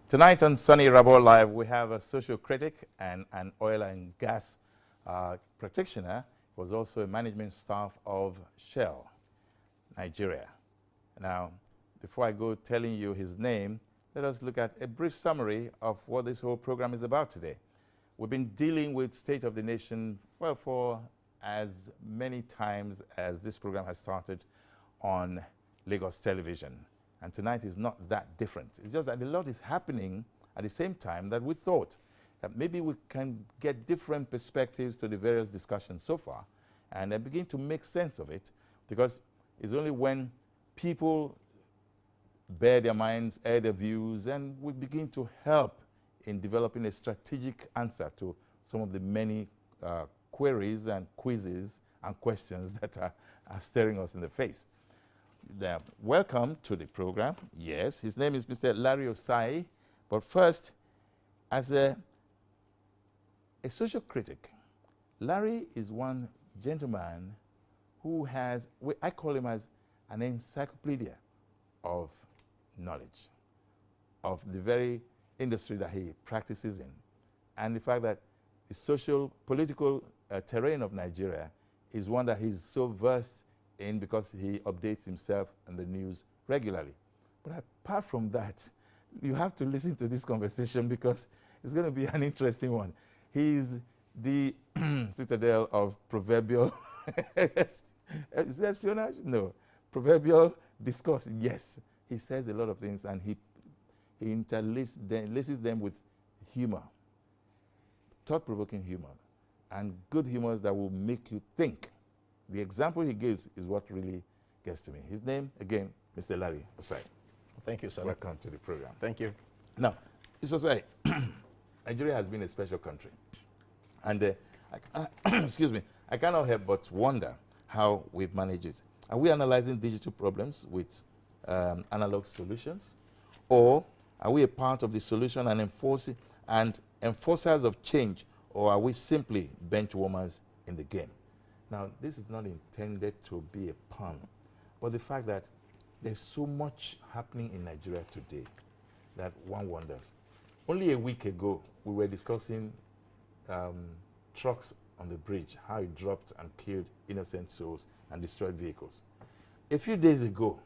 Tonight on Soni Irabor Live, we have a social critic and an oil and gas practitioner. He was also a management staff of Shell, Nigeria. Now, before I go telling you his name, let us look at a brief summary of what this whole program is about today. We've been dealing with State of the Nation, well, for as many times as this program has started on Lagos television. And tonight is not that different. It's just that a lot is happening at the same time that we thought that maybe we can get different perspectives to the various discussions so far and then begin to make sense of it, because it's only when people bear their minds, air their views, and we begin to help in developing a strategic answer to some of the many queries and quizzes and questions that are staring us in the face. Welcome to the program. Yes, his name is Mr. Larry Osai. But first, as a social critic, Larry is one gentleman who has, I call him as an encyclopedia of knowledge of the very industry that he practices in. And the fact that the social, political terrain of Nigeria is one that he's so versed in because he updates himself in the news regularly. But apart from that, you have to listen to this conversation because it's going to be an interesting one. He's the citadel of proverbial, is it espionage? No. Proverbial discourse, yes. He says a lot of things and he interlaces them with humor, thought-provoking humor, and good humors that will make you think. The example he gives is what really gets to me. His name, again, Mr. Larry Osai. Thank you, sir. Welcome to the program. Thank you. Now, Mr. Osai, Nigeria has been a special country. And, excuse me, I cannot help but wonder how we've managed it. Are we analyzing digital problems with analog solutions? Or are we a part of the solution and enforcers of change? Or are we simply bench warmers in the game? Now, this is not intended to be a pun, but the fact that there's so much happening in Nigeria today that one wonders. Only a week ago, we were discussing trucks on the bridge, how it dropped and killed innocent souls and destroyed vehicles. A few days ago,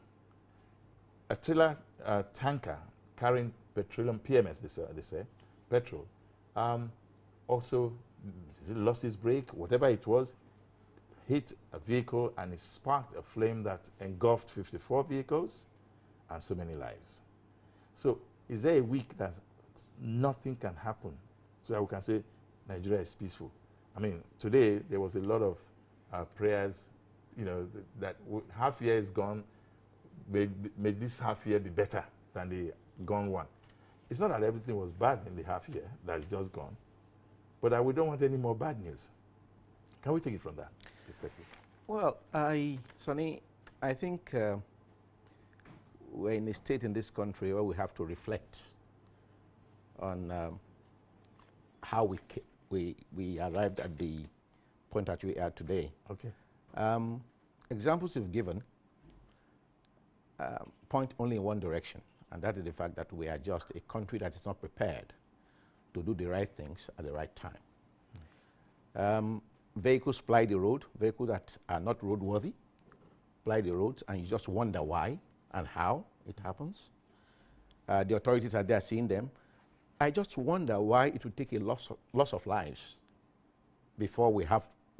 a trailer tanker carrying petroleum, PMS, they say, petrol, also lost its brake, whatever it was, hit a vehicle and it sparked a flame that engulfed 54 vehicles and so many lives. So is there a week that nothing can happen so that we can say Nigeria is peaceful? I mean, today there was a lot of prayers, you know, that half year is gone, may this half year be better than the gone one. It's not that everything was bad in the half year that's just gone, but that we don't want any more bad news. Can we take it from that perspective? Well, Soni, I think we're in a state in this country where we have to reflect on how we arrived at the point that we are today. Okay. Examples you've given point only in one direction, and that is the fact that we are just a country that is not prepared to do the right things at the right time. Vehicles ply the road, vehicles that are not roadworthy ply the roads, and you just wonder why and how it happens. The authorities are there seeing them. I just wonder why it would take a loss of lives before we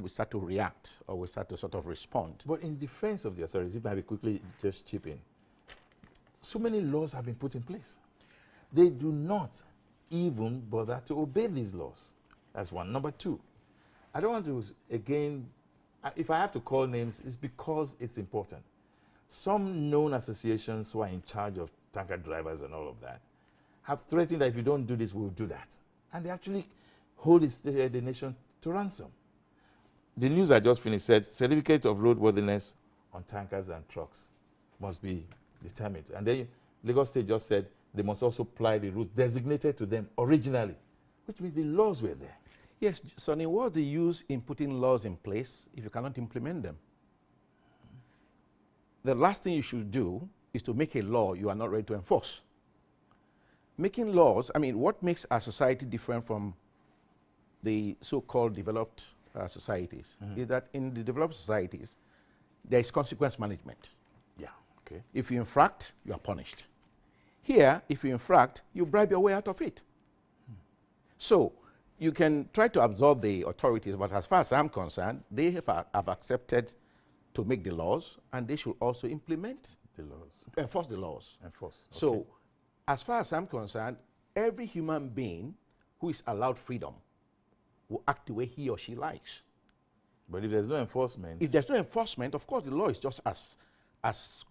start to react or we start to sort of respond. But in defense of the authorities, if I may quickly just chip in, so many laws have been put in place. They do not even bother to obey these laws. That's one. Number two, I don't want to, again, if I have to call names, it's because it's important. Some known associations who are in charge of tanker drivers and all of that have threatened that if you don't do this, we'll do that. And they actually hold the nation to ransom. The news I just finished said certificate of roadworthiness on tankers and trucks must be determined. And then Lagos State just said they must also ply the routes designated to them originally, which means the laws were there. Yes, Sonny, what's the use in putting laws in place if you cannot implement them? The last thing you should do is to make a law you are not ready to enforce. making laws, I mean, what makes our society different from the so-called developed societies is that in the developed societies, there is consequence management. Yeah, okay. If you infract, you are punished. Here, if you infract, you bribe your way out of it. So you can try to absolve the authorities, but as far as I'm concerned, they have accepted to make the laws, and they should also implement The laws. enforce the laws. Enforce. Okay. So, as far as I'm concerned, every human being who is allowed freedom will act the way he or she likes. But if there's no enforcement, If there's no enforcement, of course, the law is just as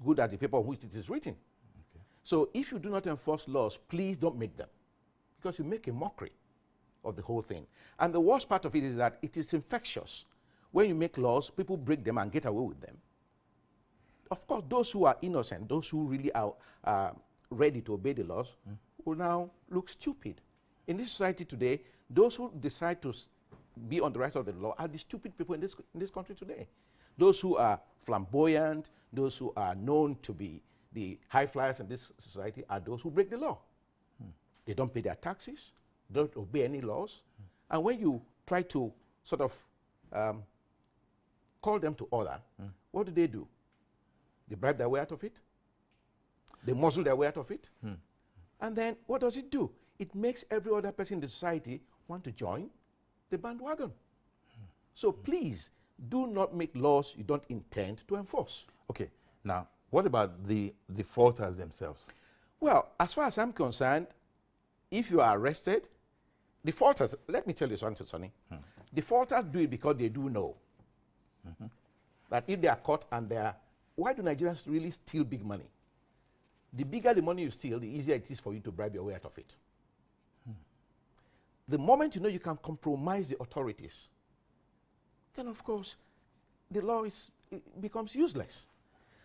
good as the paper on which it is written. okay. So, if you do not enforce laws, please don't make them, because you make a mockery of the whole thing. And the worst part of it is that it is infectious. When you make laws, people break them and get away with them. Of course, those who are innocent, those who really are ready to obey the laws, will now look stupid. In this society today, those who decide to be on the right side of the law are the stupid people in this country today. Those who are flamboyant, those who are known to be the high flyers in this society are those who break the law. They don't pay their taxes, don't obey any laws. And when you try to sort of call them to order, what do? They bribe their way out of it. They muzzle their way out of it. And then what does it do? It makes every other person in the society want to join the bandwagon. So please, do not make laws you don't intend to enforce. Okay. Now, what about the defaulters themselves? Well, as far as I'm concerned, if you are arrested, defaulters, let me tell you something, Sonny. Defaulters do it because they do know that if they are caught and they are, why do Nigerians really steal big money? The bigger the money you steal, the easier it is for you to bribe your way out of it. The moment you know you can compromise the authorities, then of course the law becomes useless.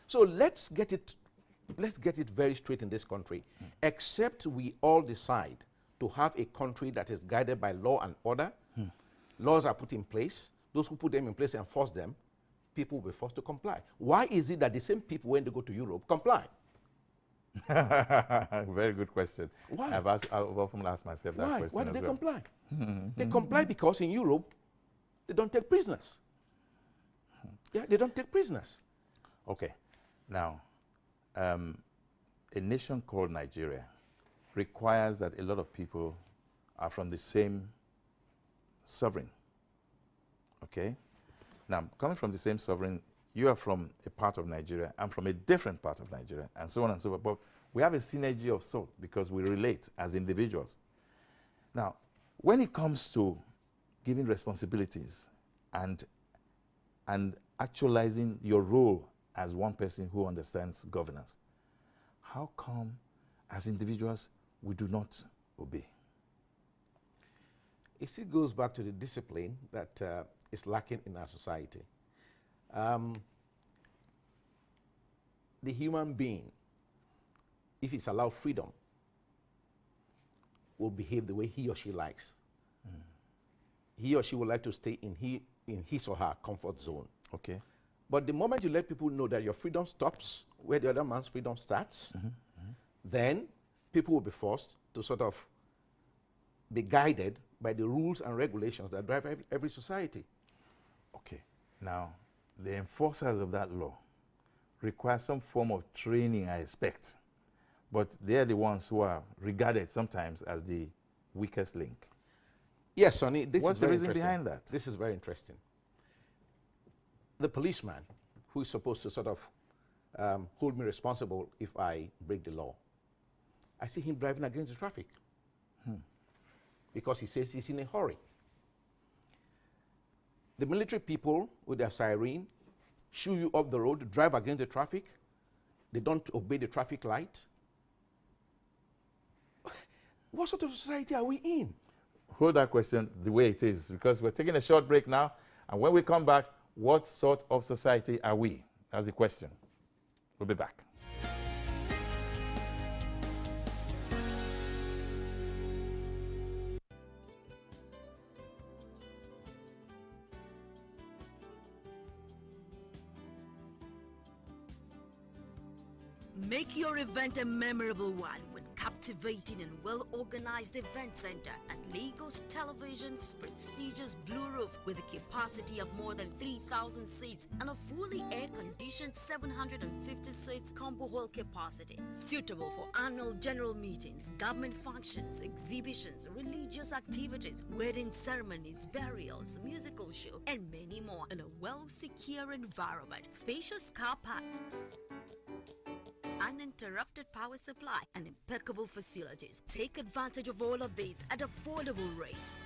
So let's get it very straight in this country. Except we all decide to have a country that is guided by law and order, laws are put in place, those who put them in place enforce them, people will be forced to comply. Why is it that the same people, when they go to Europe, comply? Very good question. Why? I've often asked myself that question. Why do as they well. comply? They comply because in Europe, they don't take prisoners. Yeah, they don't take prisoners. Okay. Now, a nation called Nigeria requires that a lot of people are from the same sovereign. Okay? Now, coming from the same sovereign, you are from a part of Nigeria, I'm from a different part of Nigeria, and so on and so forth. But we have a synergy of sort because we relate as individuals. Now, when it comes to giving responsibilities and actualizing your role as one person who understands governance, how come as individuals we do not obey? It still goes back to the discipline that is lacking in our society. The human being, if it's allowed freedom, will behave the way he or she likes. He or she would like to stay in his or her comfort zone. Okay. But the moment you let people know that your freedom stops where the other man's freedom starts, then people will be forced to sort of be guided by the rules and regulations that drive every society. Okay. Now, the enforcers of that law require some form of training, I expect. But they're the ones who are regarded sometimes as the weakest link. Yes, Sonny, this What's is the very reason interesting. behind that? This is very interesting. The policeman, who is supposed to sort of hold me responsible if I break the law, I see him driving against the traffic because he says he's in a hurry. The military people with their siren shoo you off the road, drive against the traffic. They don't obey the traffic light. What sort of society are we in? Hold that question the way it is, because we're taking a short break now, and when we come back, what sort of society are we? That's the question. We'll be back. Make your event a memorable one with captivating and well-organized event center at Lagos Television's prestigious Blue Roof with a capacity of more than 3,000 seats and a fully air-conditioned 750 seats combo hall capacity, suitable for annual general meetings, government functions, exhibitions, religious activities, wedding ceremonies, burials, musical show, and many more in a well-secure environment. Spacious car park, uninterrupted power supply, and impeccable facilities. Take advantage of all of these at affordable rates.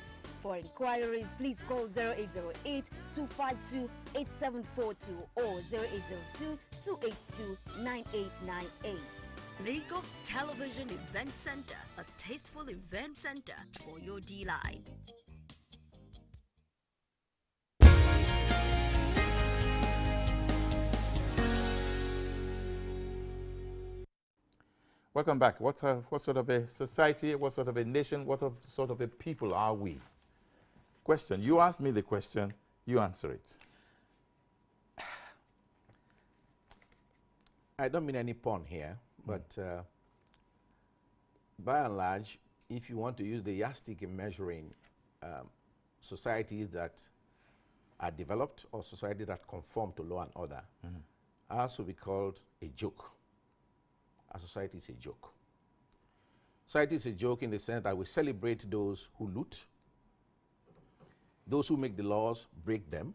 For inquiries, please call 0808-252-8742 or 0802-282-9898. Lagos Television Event Center, a tasteful event center for your delight. Welcome back. What sort of a society, what sort of a nation, sort of a people are we? Question. You asked me the question, you answer it. I don't mean any pun here, but by and large, if you want to use the yardstick in measuring societies that are developed or societies that conform to law and order, ours will be called a joke. Our society is a joke. Society is a joke in the sense that we celebrate those who loot, those who make the laws break them,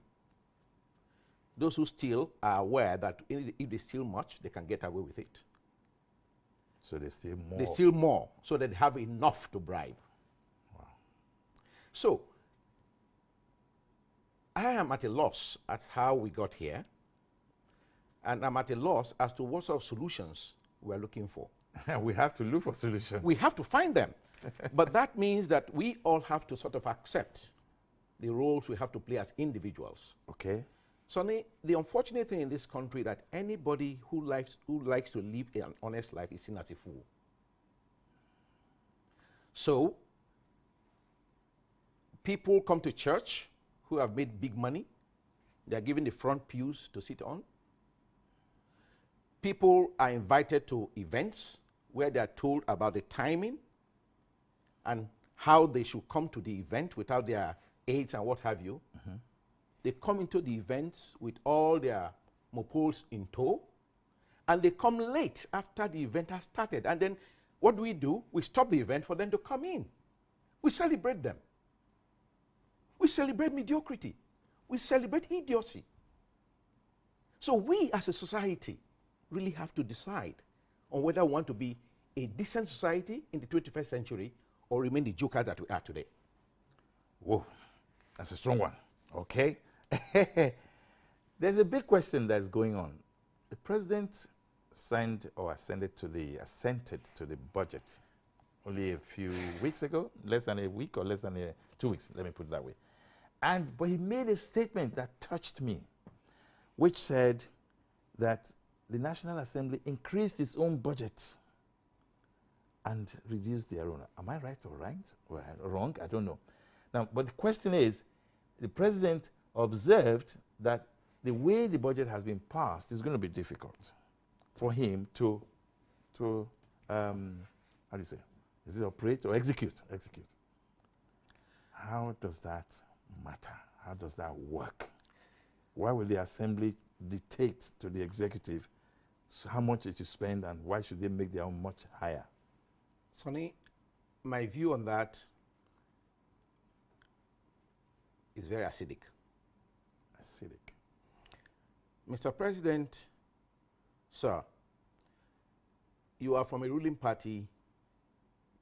those who steal are aware that if they steal much, they can get away with it. So they steal more. They steal more so that they have enough to bribe. Wow. So I am at a loss at how we got here, and I'm at a loss as to what sort of solutions we're looking for. We have to look for solutions. We have to find them. But that means that we all have to sort of accept the roles we have to play as individuals. Okay. Soni, the unfortunate thing in this country that anybody who likes to live an honest life is seen as a fool. So people come to church who have made big money. They are given the front pews to sit on. People are invited to events where they are told about the timing and how they should come to the event without their aids and what have you. They come into the events with all their mopoles in tow, and they come late after the event has started. And then what do? We stop the event for them to come in. We celebrate them. We celebrate mediocrity. We celebrate idiocy. So we as a society really have to decide on whether we want to be a decent society in the 21st century or remain the jokers that we are today. Whoa, that's a strong one. Okay. There's a big question that's going on. The president signed or assented to the budget only a few weeks ago, less than a week or less than 2 weeks, let me put it that way. But he made a statement that touched me, which said that the National Assembly increased its own budget and reduced their own. Am I right or right? Or wrong? I don't know. Now, but the question is, the president observed that the way the budget has been passed is going to be difficult for him to how do you say? Is it operate or execute? Execute. How does that matter? How does that work? Why will the Assembly dictate to the executive how much it should spend, and why should they make their own much higher? Soni, my view on that is very acidic. Acidic. Mr. President, sir, you are from a ruling party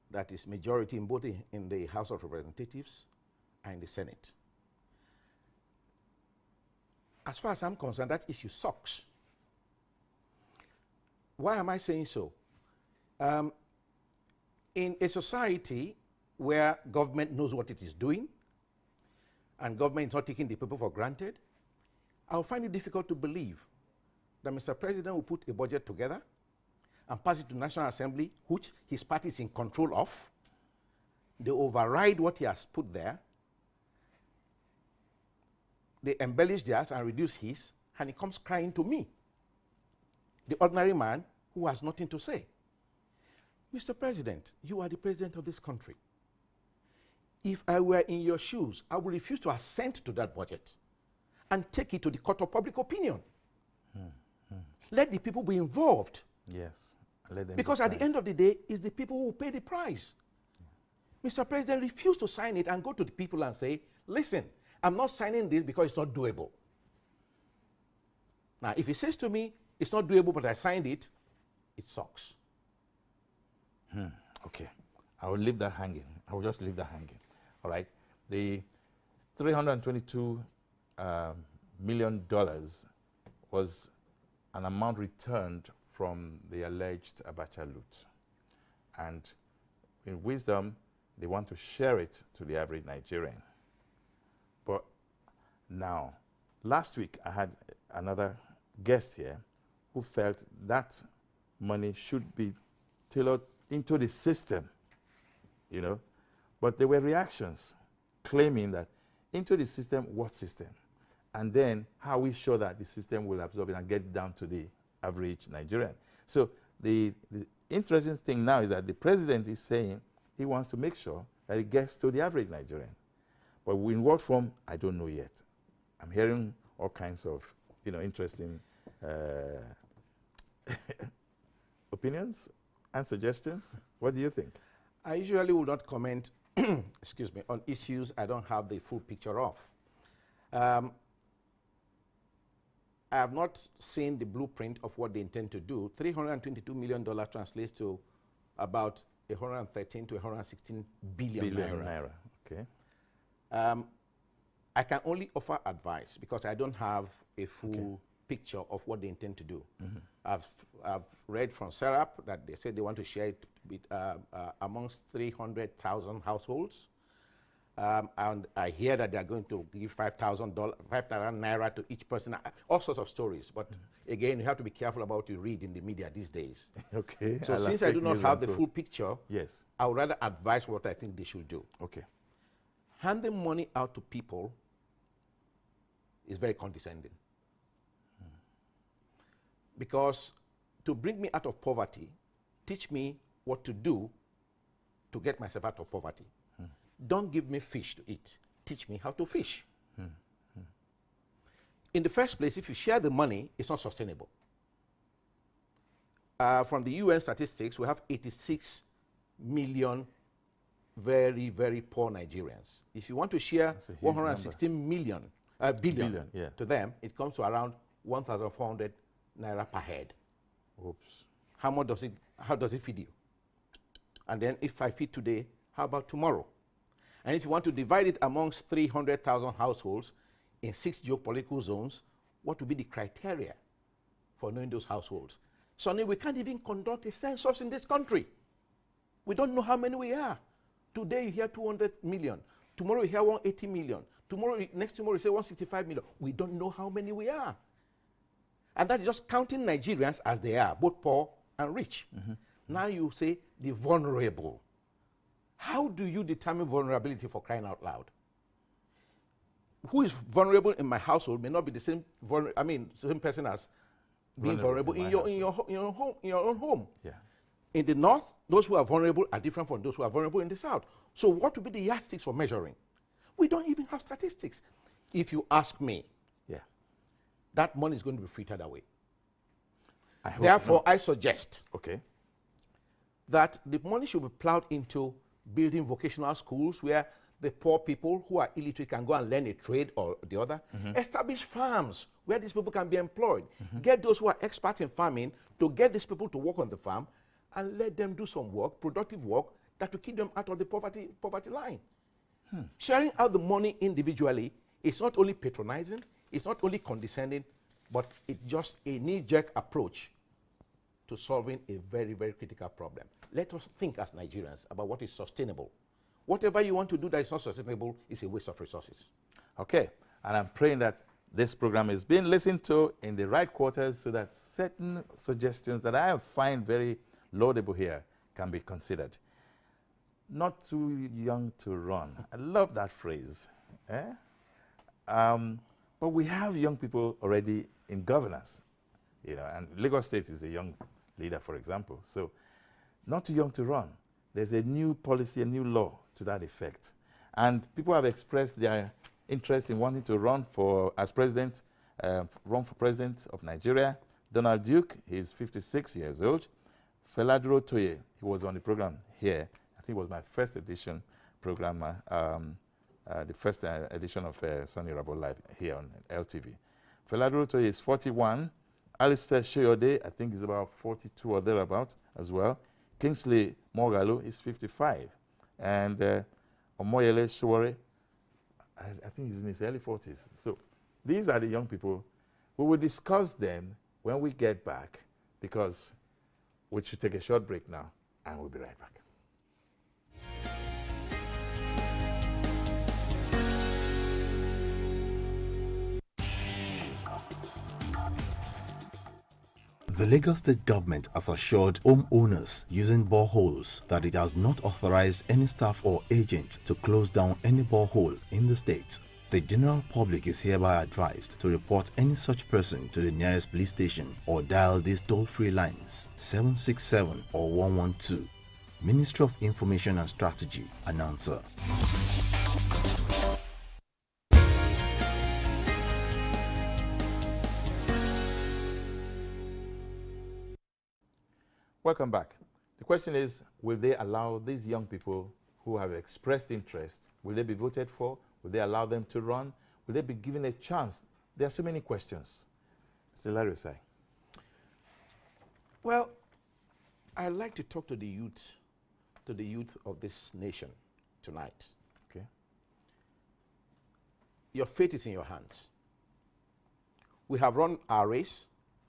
that is majority in both in the House of Representatives and in the Senate. As far as I'm concerned, that issue sucks. Why am I saying so? In a society where government knows what it is doing and government is not taking the people for granted, I'll find it difficult to believe that Mr. President will put a budget together and pass it to National Assembly, which his party is in control of. They override what he has put there. They embellish theirs and reduce his, and he comes crying to me, the ordinary man who has nothing to say. Mr. President, you are the president of this country. If I were in your shoes, I would refuse to assent to that budget and take it to the court of public opinion. Let the people be involved. Yes. Let them Because at decide. the end of the day, it's the people who pay the price. Mr. President, refuse to sign it and go to the people and say, listen, I'm not signing this because it's not doable. Now, if he says to me, it's not doable, but I signed it, it sucks. Okay. I will leave that hanging. I will just leave that hanging. All right. The $322 million was an amount returned from the alleged Abacha loot. And in wisdom, they want to share it to the average Nigerian. But now, last week, I had another guest here who felt that money should be tailored into the system, you know. But there were reactions claiming that into the system, what system? And then how are we sure that the system will absorb it and get down to the average Nigerian? So the interesting thing now is that the president is saying he wants to make sure that it gets to the average Nigerian. But in what form, I don't know yet. I'm hearing all kinds of, you know, interesting opinions and suggestions. What do you think? I usually will not comment, excuse me, on issues I don't have the full picture of. I have not seen the blueprint of what they intend to do. $322 million translates to about 113 to 116 billion naira. Okay. I can only offer advice because I don't have a full picture of what they intend to do. I've read from Serap that they said they want to share it with, amongst 300,000 households. And I hear that they're going to give $5,000 naira to each person, all sorts of stories. But again, you have to be careful about what you read in the media these days. Okay. So since I do not have the full picture, yes, I would rather advise what I think they should do. Okay. Handing money out to people is very condescending. Because to bring me out of poverty, teach me what to do to get myself out of poverty. Don't give me fish to eat. Teach me how to fish. In the first place, if you share the money, it's not sustainable. From the UN statistics, we have 86 million very, very poor Nigerians. If you want to share 116 billion yeah, to them, it comes to around 1,400 naira per head. Oops. How does it feed you? And then if I feed today, how about tomorrow? And if you want to divide it amongst 300,000 households in 6 geopolitical zones, what would be the criteria for knowing those households? Sonny, we can't even conduct a census in this country. We don't know how many we are. Today you hear 200 million. Tomorrow you hear 180 million. Next tomorrow you say 165 million. We don't know how many we are. And that is just counting Nigerians as they are, both poor and rich. Now you say the vulnerable. How do you determine vulnerability, for crying out loud? Who is vulnerable in my household may not be the same same person as being vulnerable in your own home. Yeah. In the north, those who are vulnerable are different from those who are vulnerable in the south. So what would be the yardsticks for measuring? We don't even have statistics. If you ask me, Yeah. that money is going to be frittered away. I hope Therefore, not. I suggest Okay. that the money should be plowed into building vocational schools where the poor people who are illiterate can go and learn a trade or the other. Establish farms where these people can be employed. Get those who are experts in farming to get these people to work on the farm and let them do some work, productive work, that will keep them out of the poverty line. Sharing out the money individually is not only patronizing, it's not only condescending, but it's just a knee-jerk approach to solving a very, very critical problem. Let us think as Nigerians about what is sustainable. Whatever you want to do that is not sustainable is a waste of resources. Okay. And I'm praying that this program is being listened to in the right quarters so that certain suggestions that I find very laudable here can be considered. Not too young to run. I love that phrase. But we have young people already in governance, you know, and Lagos State is a young leader, for example. So not too young to run. There's a new policy, a new law to that effect. And people have expressed their interest in wanting to run for president of Nigeria. Donald Duke, he's 56 years old. Feladuro Toye, he was on the program here. I think it was my first edition program, the first edition of Soni Irabor Live here on LTV. Feladuro Toye is 41. Alistair Shoyode, I think, is about 42 or thereabouts as well. Kingsley Mogalo is 55. And Omoyele Showore, I think he's in his early 40s. So these are the young people. We will discuss them when we get back, because we should take a short break now, and we'll be right back. The Lagos State government has assured homeowners using boreholes that it has not authorized any staff or agent to close down any borehole in the state. The general public is hereby advised to report any such person to the nearest police station or dial these toll-free lines 767 or 112. Ministry of Information and Strategy, announcer. Welcome back. The question is, will they allow these young people who have expressed interest, will they be voted for? Will they allow them to run? Will they be given a chance? There are so many questions. Mr. Larry Osai. Well, I'd like to talk to the youth of this nation tonight. Okay. Your fate is in your hands. We have run our race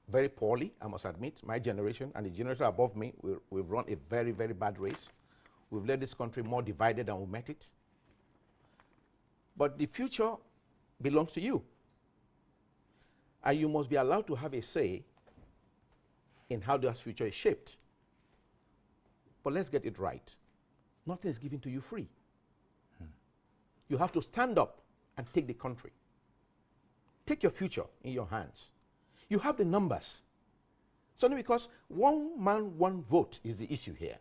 very poorly, I must admit. My generation and the generation above me, we've run a very, very bad race. We've led this country more divided than we met it. But the future belongs to you. And you must be allowed to have a say in how that future is shaped. But let's get it right. Nothing is given to you free. You have to stand up and take the country. Take your future in your hands. You have the numbers. It's only because one man, one vote is the issue here.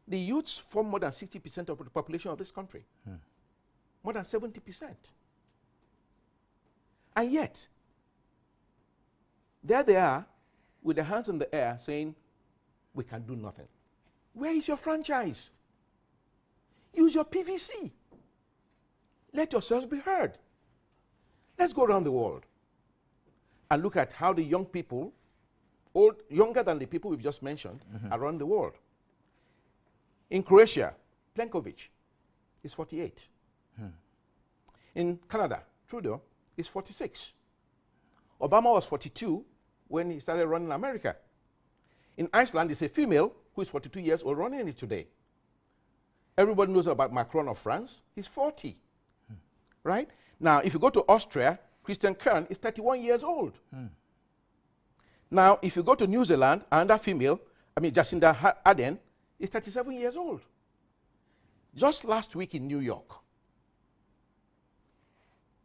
The youths form more than 60% of the population of this country. More than 70%. And yet, there they are with their hands in the air saying, we can do nothing. Where is your franchise? Use your PVC. Let yourselves be heard. Let's go around the world and look at how the young people, younger than the people we've just mentioned, around the world. In Croatia, Plenković is 48. In Canada, Trudeau is 46. Obama was 42 when he started running America. In Iceland, it's a female who is 42 years old running it today. Everybody knows about Macron of France. He's 40. Right? Now, if you go to Austria, Christian Kern is 31 years old. Now, if you go to New Zealand, another female, Jacinda Ardern, is 37 years old. Just last week in New York,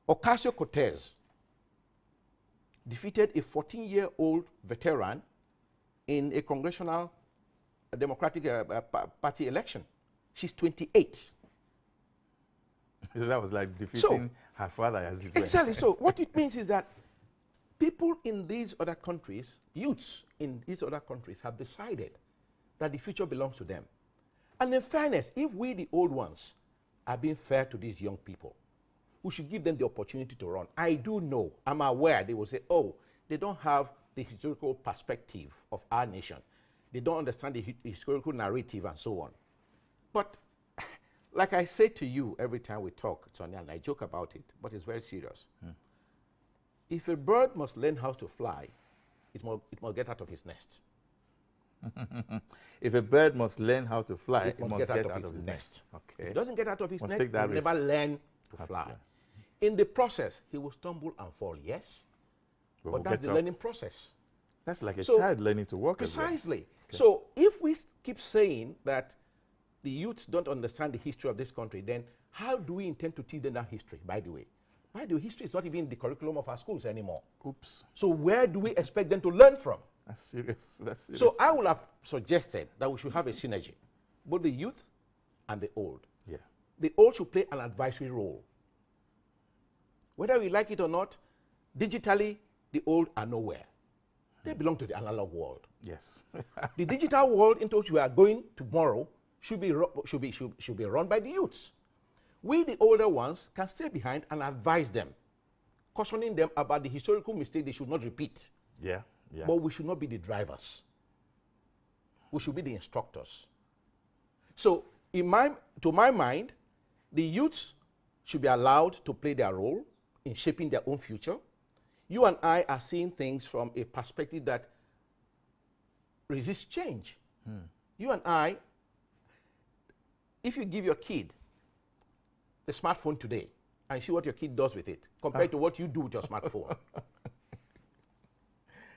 Ocasio-Cortez defeated a 14-year-old veteran in a congressional Democratic Party election. She's 28. So that was like defeating her father as it were. Exactly. So what it means is that people in these other countries, youths in these other countries, have decided that the future belongs to them. And in fairness, if we, the old ones, are being fair to these young people, we should give them the opportunity to run. I do know, I'm aware, they will say, oh, they don't have the historical perspective of our nation. They don't understand the historical narrative and so on. But like I say to you every time we talk, Sonia, and I joke about it, but it's very serious. If a bird must learn how to fly, it must get out of its nest. If a bird must learn how to fly, it must get out of its nest. Okay. If it doesn't get out of its Must nest, take that it will risk. never learn to fly. In the process, he will stumble and fall, yes. But But we'll that's get the up. learning process. That's like a So, child learning to walk as well. Precisely. So if we keep saying that the youths don't understand the history of this country, then how do we intend to teach them that history, by the way? By the way, history is not even in the curriculum of our schools anymore. Oops. So where do we expect them to learn from? That's serious. That's serious. So I would have suggested that we should have a synergy, both the youth and the old. Yeah. The old should play an advisory role. Whether we like it or not, digitally, the old are nowhere. They belong to the analog world. Yes. The digital world into which we are going tomorrow should be run by the youths. We, the older ones, can stay behind and advise them, cautioning them about the historical mistake they should not repeat. Yeah. Yeah. But we should not be the drivers. We should be the instructors. So, to my mind, the youths should be allowed to play their role in shaping their own future. You and I are seeing things from a perspective that resists change. You and I, if you give your kid the smartphone today and see what your kid does with it compared to what you do with your smartphone,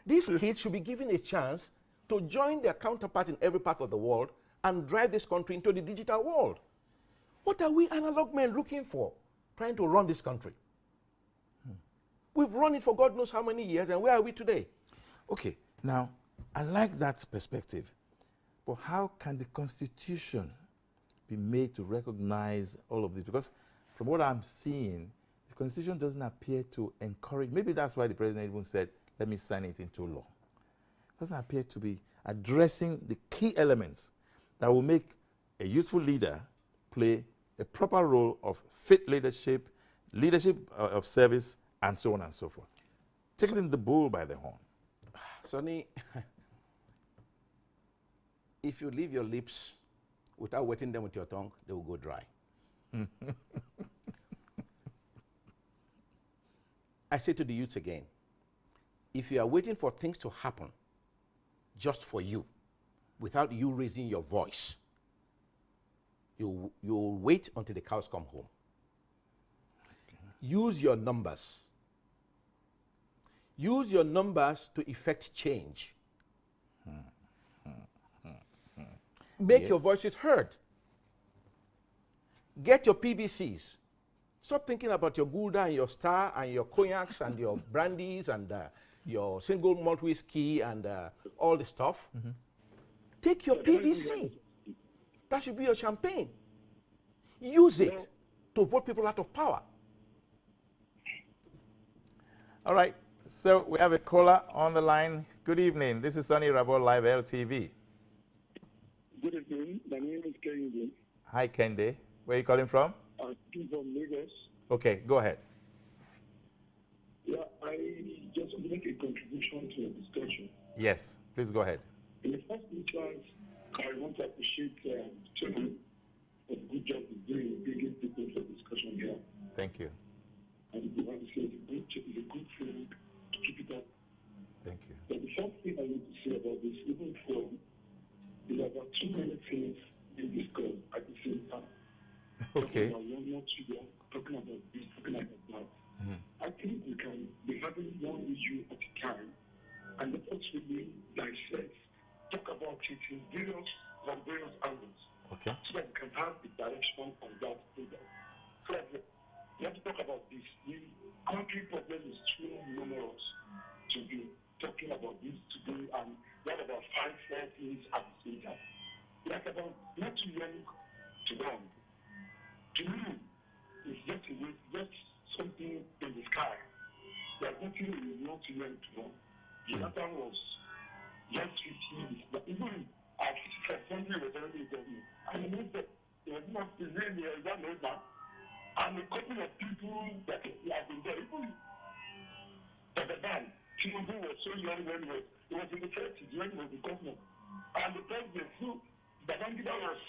these kids should be given a chance to join their counterparts in every part of the world and drive this country into the digital world. What are we analog men looking for trying to run this country? We've run it for God knows how many years, and where are we today? Okay, now, I like that perspective, but how can the Constitution be made to recognize all of this? Because from what I'm seeing, the Constitution doesn't appear to encourage, maybe that's why the President even said, let me sign it into law. It doesn't appear to be addressing the key elements that will make a youthful leader play a proper role of fit leadership, leadership of service, and so on and so forth. Taking the bull by the horn. Soni, if you leave your lips without wetting them with your tongue, they will go dry. I say to the youths again, if you are waiting for things to happen just for you, without you raising your voice, you'll wait until the cows come home. Use your numbers. Use your numbers to effect change. Make your voices heard. Get your PVCs. Stop thinking about your Gulda and your Star and your cognacs and your brandies and your single malt whiskey and all the stuff. Take your PVC. That should be your champagne. Use it to vote people out of power. All right, so we have a caller on the line. Good evening. This is Soni Irabor Live LTV. Good evening. My name is Kende. Hi, Kende. Where are you calling from? I'm from Lagos. Okay, go ahead. Yeah, I just want to make a contribution to the discussion. Yes, please go ahead. In the first instance, I want to appreciate Tony for the good job he's doing in bringing people for discussion here. Thank you. And the one says it's a good thing to keep it up. Thank you. But the first thing I need to say about this, even from, is about too many things being discussed at the same time. Okay. Talking about young, not too young, talking about this, talking about that. I think we can be having one issue at a time and let us really dissect, talk about it in from various angles. Okay. So that we can have the direction of that program. So that we have to talk about this. The country problem is too numerous to be talking about this today, and we have about 5 things at the same time. We have about not too young to run. To me, it's just something in the sky. There's nothing not too young to run. Jonathan was just 15 years, but even at 50, he was already a government. And he knows that he was not the name, he was not known now. And a couple of people that have been there, even Tinubu was so young when he was in the 30s when he was the governor. And the president, Babangida was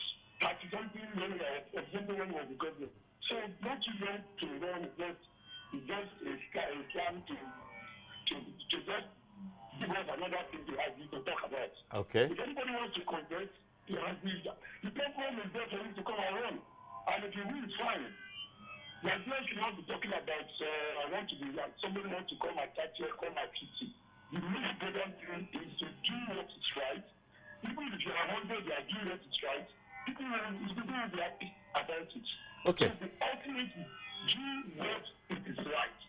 30-something when he was the governor. So not too young to run, it's just a plan to just give us another thing to talk about. Okay. If anybody wants to contest, the platform is there for him to come and run. And if you win, it's fine. Nigerians should not be talking about, I want to be like, somebody wants to come at 30 or come at 50. The most important thing is to do what is right. Even if you are 100, you are doing what is right. People will be happy about it. Okay. So the ultimate is do what it is right.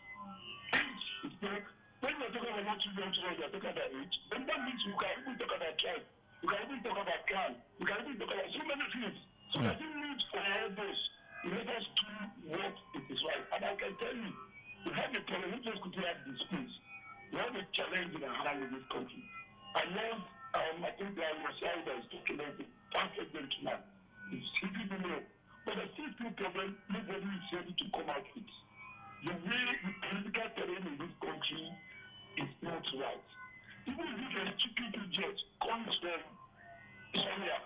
Each is like When you're talking about children, you're talking about age. Then that means you can even talk about tribe. You can even talk about clan. You can even talk about so many things. So there's no need for all this. Let us do what it is right. And I can tell you, we have a problem. We just could have the schools. We have a challenge in our hand in this country. I love, I think that Osai that is talking about the perfect gentleman. It's hitting the law. But the still problem, nobody is ready to come out with. The way the political terrain in this country is not right. Even if a stupid idiot comes from somewhere,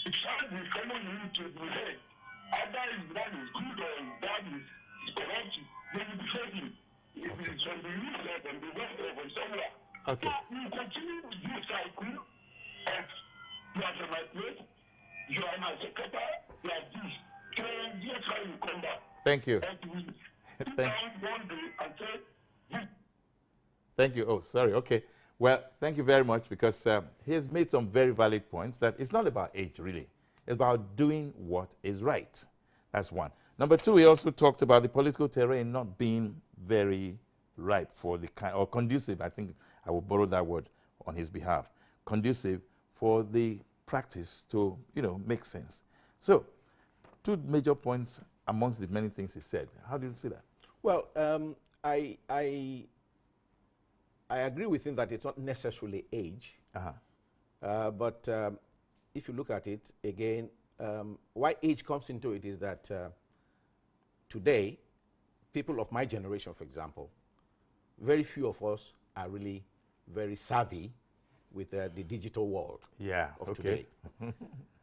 it shall be common unit to the head. Either his bad is good or his bad is corrupt, they will defend him. If it's from the east or from the west or from somewhere. Okay. So we continue with this cycle of you are from my place, you are my secretary, you are this. So that's how you come back. Thank you. Thank you. Thank you. Oh, sorry. Okay. Well, thank you very much, because he has made some very valid points that it's not about age, really. It's about doing what is right. That's one. Number two, he also talked about the political terrain not being very ripe for the kind, or conducive, I think I will borrow that word on his behalf, conducive for the practice to, make sense. So, two major points amongst the many things he said. How do you see that? Well, I agree with him that it's not necessarily age. But if you look at it again, why age comes into it is that today, people of my generation, for example, very few of us are really very savvy with the digital world of today.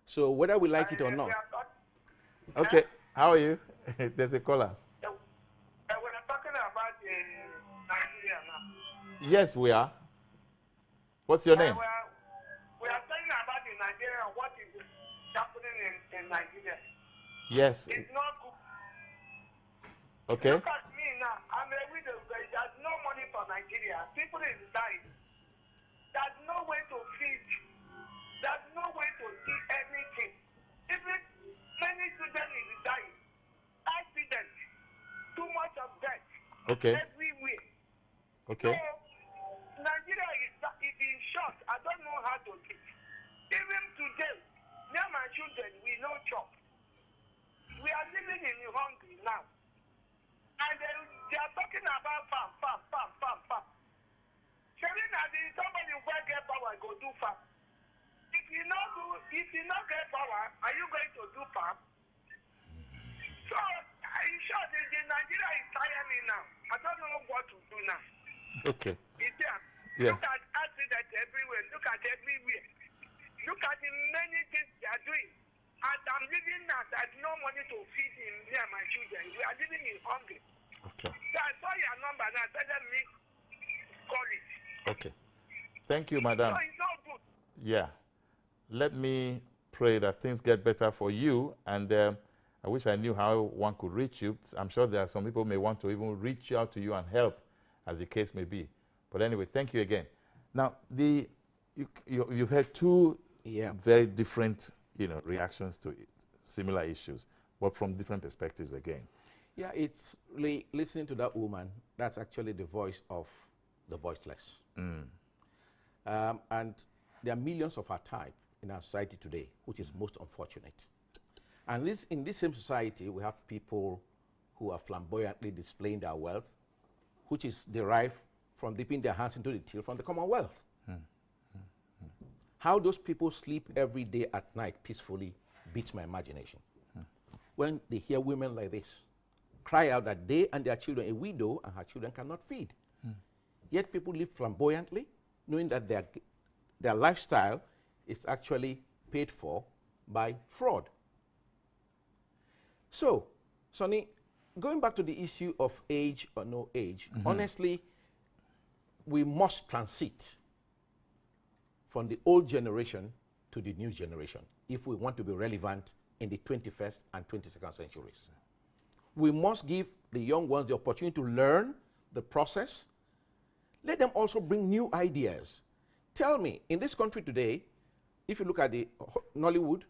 So whether we like it or not. Okay, how are you? There's a caller. We're talking about Nigeria now. Yes, we are. What's your name? We are talking about in Nigeria, what is happening in Nigeria. Yes. It's not good. Okay. Look at me now. I'm a widow. There's no money for Nigeria. People is dying. There's no way to feed. There's no way to see anything. Even many children is dying. Accidents. Too much of death. Okay. Everywhere. Okay. So, Nigeria is in short. I don't know how to do it. Even today, me and my children, we no chop. We are living in hungry now. And they are talking about farm. Selling that somebody will get power, go do farm. If you not get power, are you going to do farm? So, in short, Nigeria is tiring me now. I don't know what to do now. Okay. Yeah. Look at accidents everywhere. Look at everywhere. Look at the many things they are doing. And I'm living now. There's no money to feed me and my children. We are living in hungry. Okay. So I saw your number now. Tell me call it. Okay. Thank you, madam. So it's not good. Yeah. Let me pray that things get better for you. And I wish I knew how one could reach you. I'm sure there are some people who may want to even reach out to you and help, as the case may be. But anyway, thank you again. Now, you've had two very different, reactions to similar issues, but from different perspectives again. Yeah, it's really listening to that woman. That's actually the voice of the voiceless. And there are millions of our type in our society today, which is most unfortunate. And in this same society, we have people who are flamboyantly displaying their wealth, which is derived from dipping their hands into the till from the Commonwealth. How those people sleep every day at night peacefully beats my imagination. When they hear women like this cry out that they and their children, a widow and her children, cannot feed. Yet people live flamboyantly, knowing that their lifestyle is actually paid for by fraud. So, Soni, going back to the issue of age or no age, honestly, we must transit from the old generation to the new generation if we want to be relevant in the 21st and 22nd centuries. We must give the young ones the opportunity to learn the process. Let them also bring new ideas. Tell me, in this country today, if you look at the Nollywood,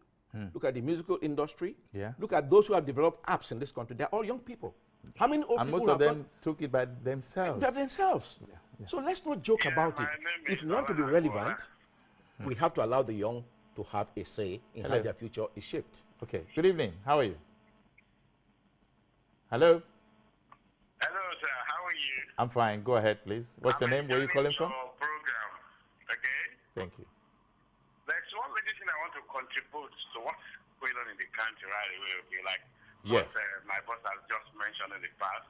look at the musical industry, look at those who have developed apps in this country, they're all young people. How many old people? And most of them took it by themselves. By themselves. So let's not joke about it. my name If is we want to be Larry relevant, Osai. we have to allow the young to have a say in how Hello. their future is shaped. Okay. Good evening. How are you? Hello. Hello, sir. How are you? I'm fine. Go ahead, please. What's your name? Where are you calling from? Your program, okay? Thank you. There's one little thing I want to contribute to what's going on in the country right away, okay? Like Yes. what my boss has just mentioned in the past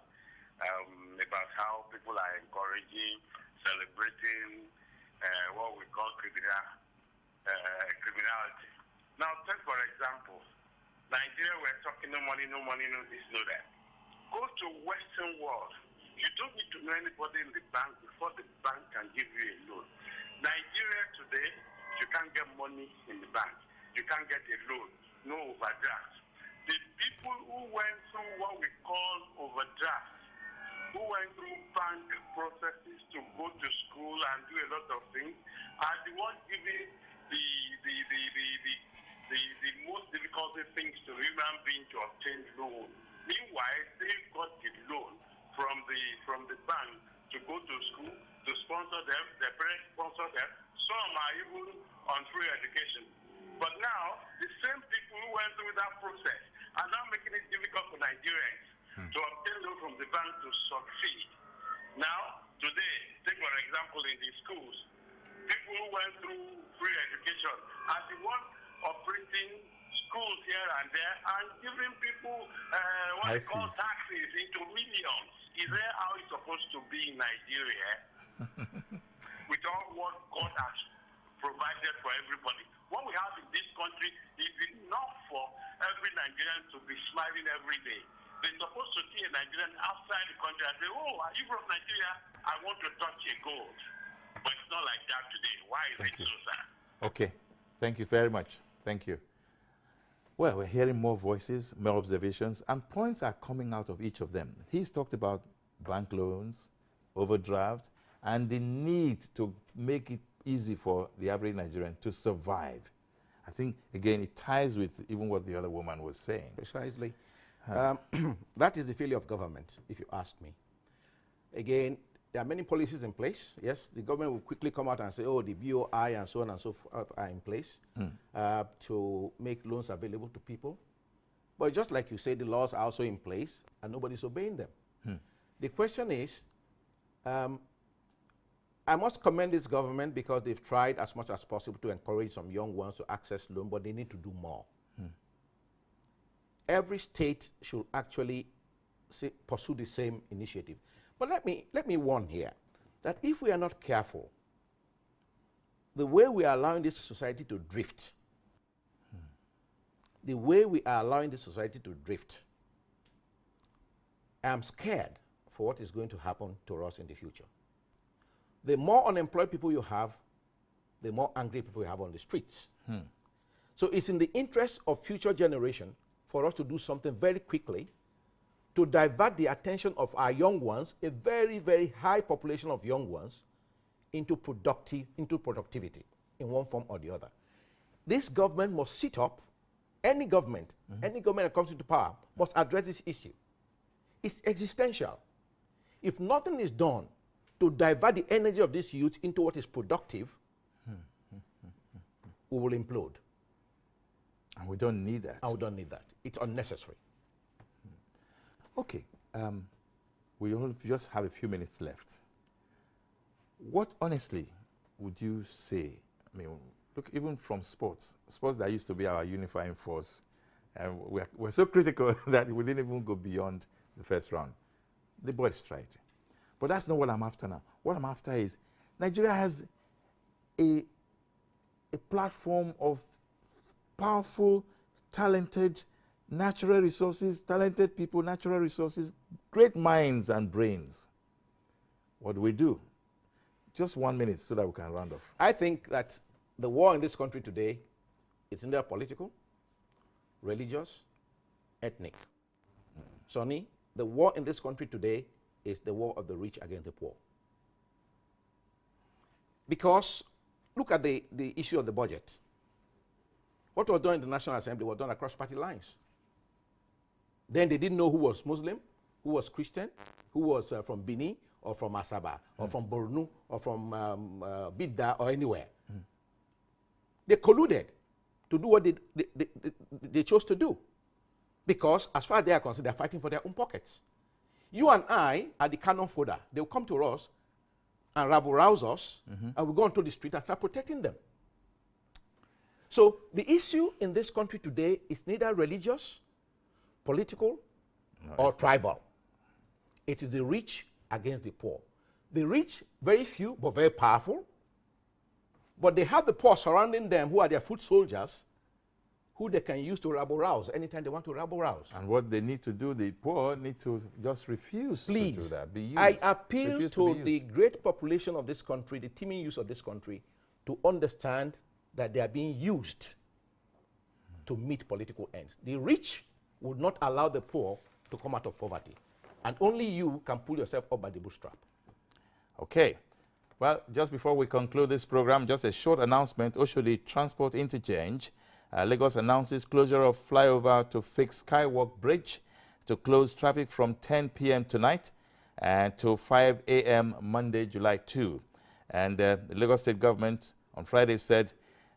about how people are encouraging, celebrating what we call criminality. Now, take for example, Nigeria, we're talking no money, no this, no that. Go to Western world. You don't need to know anybody in the bank before the bank can give you a loan. Nigeria today, you can't get money in the bank. You can't get a loan, no overdraft. The people who went through what we call overdraft, who went through bank processes to go to school and do a lot of things, are the ones giving the most difficult things to human beings to obtain loan. Meanwhile, they got the loan from the bank to go to school, to sponsor them, their parents sponsor them. Some are even on free education. But now, the same people who went through that process are now making it difficult for Nigerians to obtain loan from the bank to succeed. Now, today, take for example in the schools, people who went through free education are the ones operating schools here and there and giving people what they call taxes into millions. Is that how it's supposed to be in Nigeria? With all what God has provided for everybody. What we have in this country is enough for every Nigerian to be smiling every day. They're supposed to see a Nigerian outside the country and say, oh, are you from Nigeria? I want to touch a gold. But it's not like that today. Why is it so sad? Okay. Thank you very much. Thank you. Well, we're hearing more voices, more observations, and points are coming out of each of them. He's talked about bank loans, overdraft, and the need to make it easy for the average Nigerian to survive. I think, again, it ties with even what the other woman was saying. Precisely. That is the failure of government, if you ask me. Again, there are many policies in place. Yes, the government will quickly come out and say, oh, the BOI and so on and so forth are in place to make loans available to people. But just like you say, the laws are also in place and nobody's obeying them. The question is, I must commend this government because they've tried as much as possible to encourage some young ones to access loan, but they need to do more. Every state should actually pursue the same initiative. But let me warn here that if we are not careful, the way we are allowing this society to drift, the way we are allowing this society to drift, I'm scared for what is going to happen to us in the future. The more unemployed people you have, the more angry people you have on the streets. So it's in the interest of future generation for us to do something very quickly to divert the attention of our young ones, a very, very high population of young ones, into productivity in one form or the other. This government must sit up, any government that comes into power must address this issue. It's existential. If nothing is done to divert the energy of this youth into what is productive, we will implode. And we don't need that. And we don't need that. It's unnecessary. Okay. We all just have a few minutes left. What, honestly, would you say? I mean, look, even from sports that used to be our unifying force, and we're so critical that we didn't even go beyond the first round. The boys tried. But that's not what I'm after now. What I'm after is Nigeria has a platform of powerful, talented, natural resources, talented people, natural resources, great minds and brains. What do we do? Just 1 minute so that we can round off. I think that the war in this country today, it's either political, religious, ethnic. Soni, the war in this country today is the war of the rich against the poor. Because look at the issue of the budget. What was done in the National Assembly was done across party lines. Then they didn't know who was Muslim, who was Christian, who was from Benin, or from Asaba or from Borno or from Bidda or anywhere. They colluded to do what they chose to do. Because as far as they are concerned, they're fighting for their own pockets. You and I are the cannon fodder. They'll come to us and rabble-rouse us, and we go onto the street and start protecting them. So the issue in this country today is neither religious, political, or tribal. It is the rich against the poor. The rich, very few, but very powerful. But they have the poor surrounding them who are their foot soldiers, who they can use to rabble-rouse anytime they want to rabble-rouse. And what they need to do, the poor need to just refuse to do that. Be used. I appeal Refuse to be the used. great population of this country, the teeming youth of this country, to understand that they are being used to meet political ends. The rich would not allow the poor to come out of poverty. And only you can pull yourself up by the bootstrap. Okay. Well, just before we conclude this program, just a short announcement. Oshodi Transport Interchange. Lagos announces closure of flyover to fix Skywalk Bridge to close traffic from 10 p.m. tonight and to 5 a.m. Monday, July 2. And the Lagos State government on Friday said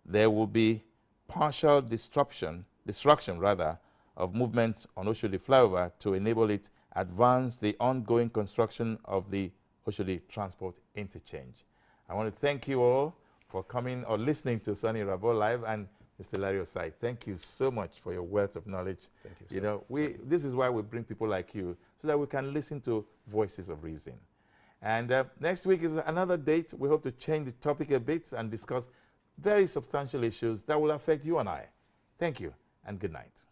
there will be partial destruction of movement on Oshodi flyover to enable it advance the ongoing construction of the Oshodi Transport Interchange. I want to thank you all for coming or listening to Soni Irabor Live, and Mr. Larry Osai, thank you so much for your wealth of knowledge. Thank you, sir. You know, this is why we bring people like you, so that we can listen to voices of reason. And next week is another date. We hope to change the topic a bit and discuss very substantial issues that will affect you and I. Thank you, and good night.